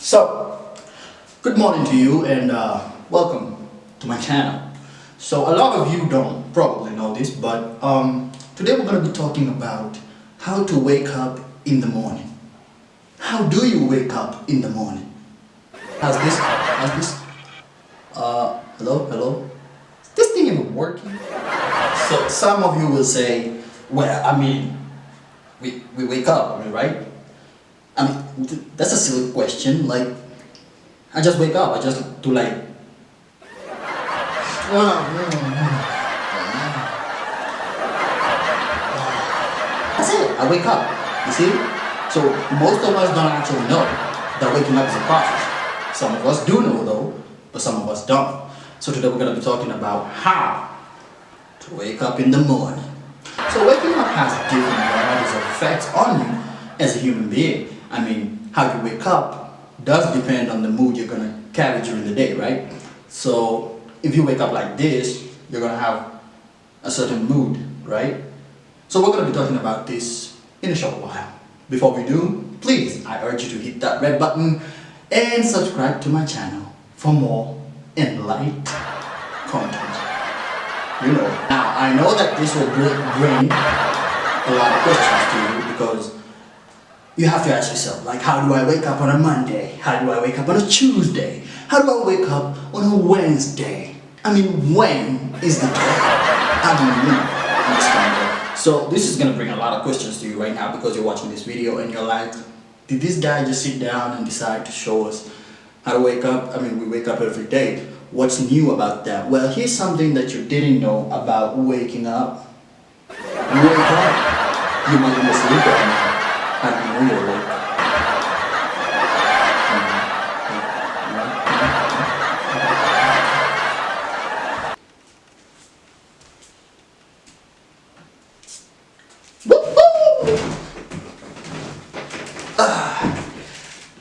So, good morning to you and welcome to my channel. So, a lot of you don't probably know this, but today we're going to be talking about how to wake up in the morning. How do you wake up in the morning? How's this? How's this? Hello? Is this thing even working? So, some of you will say, well, we wake up, right? That's a silly question. Like, I just wake up. I just do like. That's it. I wake up. You see? So most of us don't actually know that waking up is a process. Some of us do know though, but some of us don't. So today we're gonna be talking about how to wake up in the morning. So waking up has different varieties of effects on you as a human being. How you wake up does depend on the mood you're gonna carry during the day, right? So if you wake up like this, you're gonna have a certain mood, right? So we're gonna be talking about this in a short while. Before we do, please, I urge you to hit that red button and subscribe to my channel for more enlightened content. You know, now I know that this will bring a lot of questions to you because you have to ask yourself, like, how do I wake up on a Monday? How do I wake up on a Tuesday? How do I wake up on a Wednesday? When is the day? Understand? So this is gonna bring a lot of questions to you right now because you're watching this video and you're like, did this guy just sit down and decide to show us how to wake up? We wake up every day. What's new about that? Well, here's something that you didn't know about waking up. You wake up, you might be asleep right now. How do you know you're awake?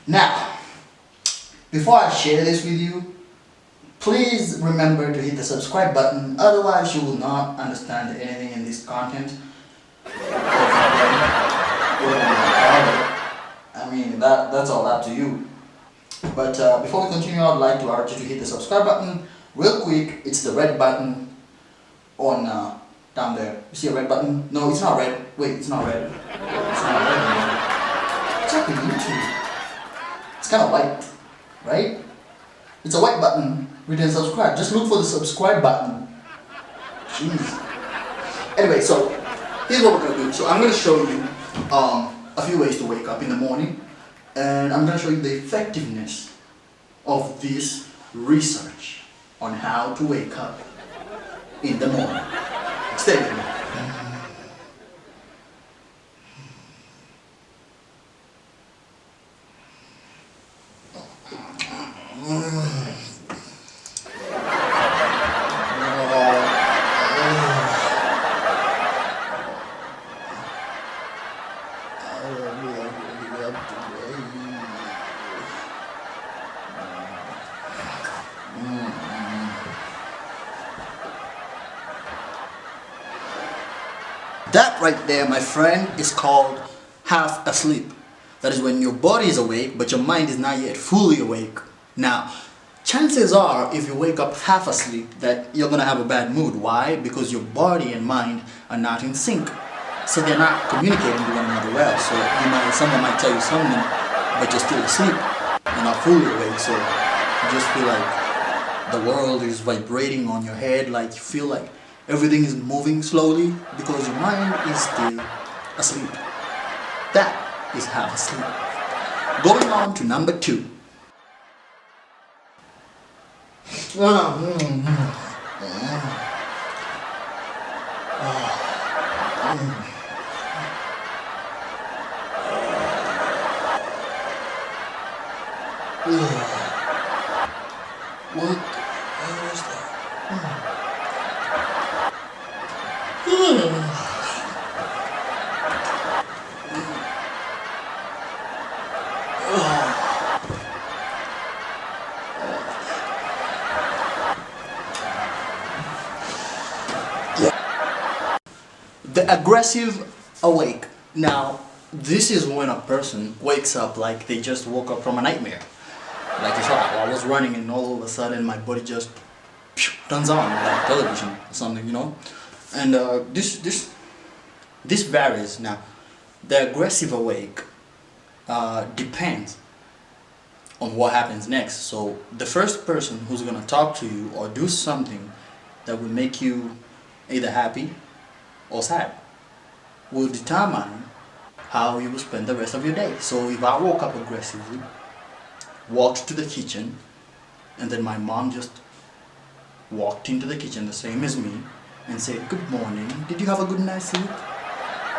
Now, before I share this with you, please remember to hit the subscribe button, otherwise you will not understand anything in this content. That's all up to you. But before we continue, I'd like to urge you to hit the subscribe button real quick. It's the red button on down there. You see a red button? No, it's not red. Wait, it's not red. It's not red anymore. It's like a YouTube. It's kind of white, right? It's a white button written subscribe. Just look for the subscribe button. Jeez. Anyway, so here's what we're gonna do. So I'm gonna show you a few ways to wake up in the morning, and I'm gonna show you the effectiveness of this research on how to wake up in the morning. Stay with me. That right there, my friend, is called half asleep. That is when your body is awake, but your mind is not yet fully awake. Now, chances are, if you wake up half asleep, that you're gonna have a bad mood. Why? Because your body and mind are not in sync. So they're not communicating with one another well. So someone might tell you something, but you're still asleep. You're not fully awake, so you just feel like the world is vibrating on your head, like you feel like everything is moving slowly because your mind is still asleep. That is half asleep. Going on to number 2. What the hell is that? The aggressive awake. Now, this is when a person wakes up like they just woke up from a nightmare. Like you saw, I was running and all of a sudden my body just turns on like television or something, you know. And this varies. Now, the aggressive awake depends on what happens next. So the first person who's gonna talk to you or do something that will make you either happy or sad will determine how you will spend the rest of your day. So if I woke up aggressively, walked to the kitchen, and then my mom just walked into the kitchen the same as me and said, "Good morning, did you have a good night's sleep?"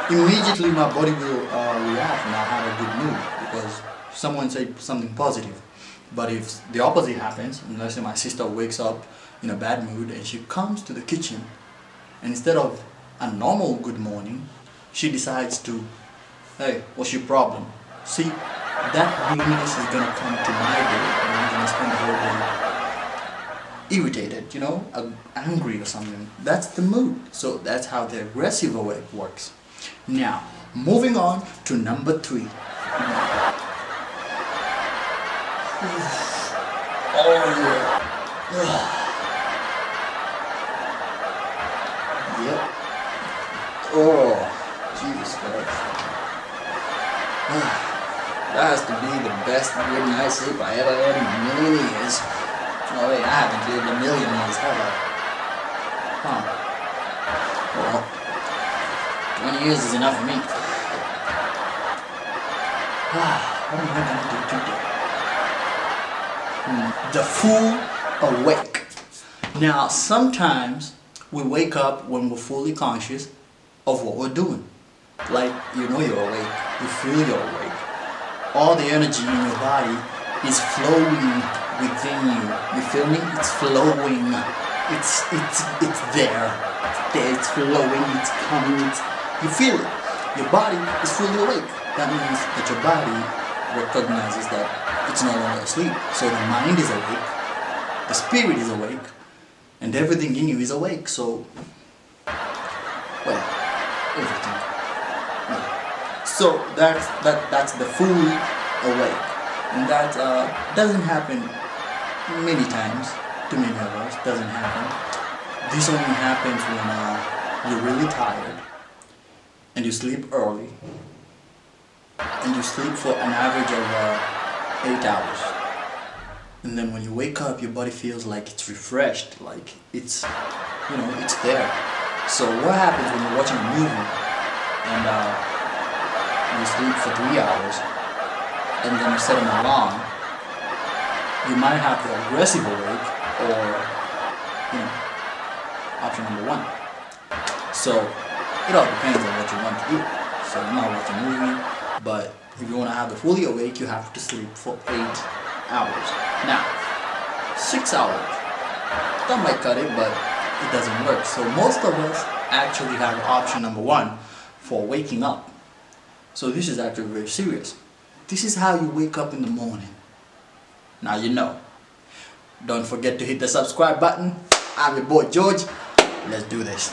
Immediately my body will react and I'll have a good mood because someone said something positive. But if the opposite happens, and let's say my sister wakes up in a bad mood and she comes to the kitchen, and instead of a normal good morning, she decides to, "Hey, what's your problem?" See, that gloominess is gonna come to my day and I'm gonna spend the whole day irritated, you know, angry or something. That's the mood. So that's how the aggressive awake works. Now, moving on to number 3. Oh yeah. Yep. Oh, Jesus Christ. That has to be the best good night's sleep I ever had in a million years. No way, I haven't lived a million years, have I? Huh. Well, 20 years is enough for me. What am I gonna do today? The full awake. Now, sometimes we wake up when we're fully conscious of what we're doing. Like, you know you're awake, you feel you're awake. All the energy in your body is flowing within you. You feel me? It's flowing. It's there. It's flowing, it's coming, you feel it. Your body is fully awake. That means that your body recognizes that it's no longer asleep. So the mind is awake, the spirit is awake, and everything in you is awake. So, well, everything. Yeah. So that's the fully awake, and that doesn't happen many times to many of us. Doesn't happen. This only happens when you're really tired and you sleep early, and you sleep for an average of 8 hours. And then when you wake up, your body feels like it's refreshed, like it's, you know, it's there. So what happens when you're watching a movie and you sleep for 3 hours and then you set an alarm? You might have the aggressive awake or, you know, option number 1. So it all depends on what you want to do. So you might watch a movie, but if you want to have the fully awake, you have to sleep for 8 hours. Now, 6 hours, that might cut it, but it doesn't work. So most of us actually have option number 1 for waking up. So this is actually very serious. This is how you wake up in the morning. Now you know. Don't forget to hit the subscribe button. I'm your boy George. Let's do this.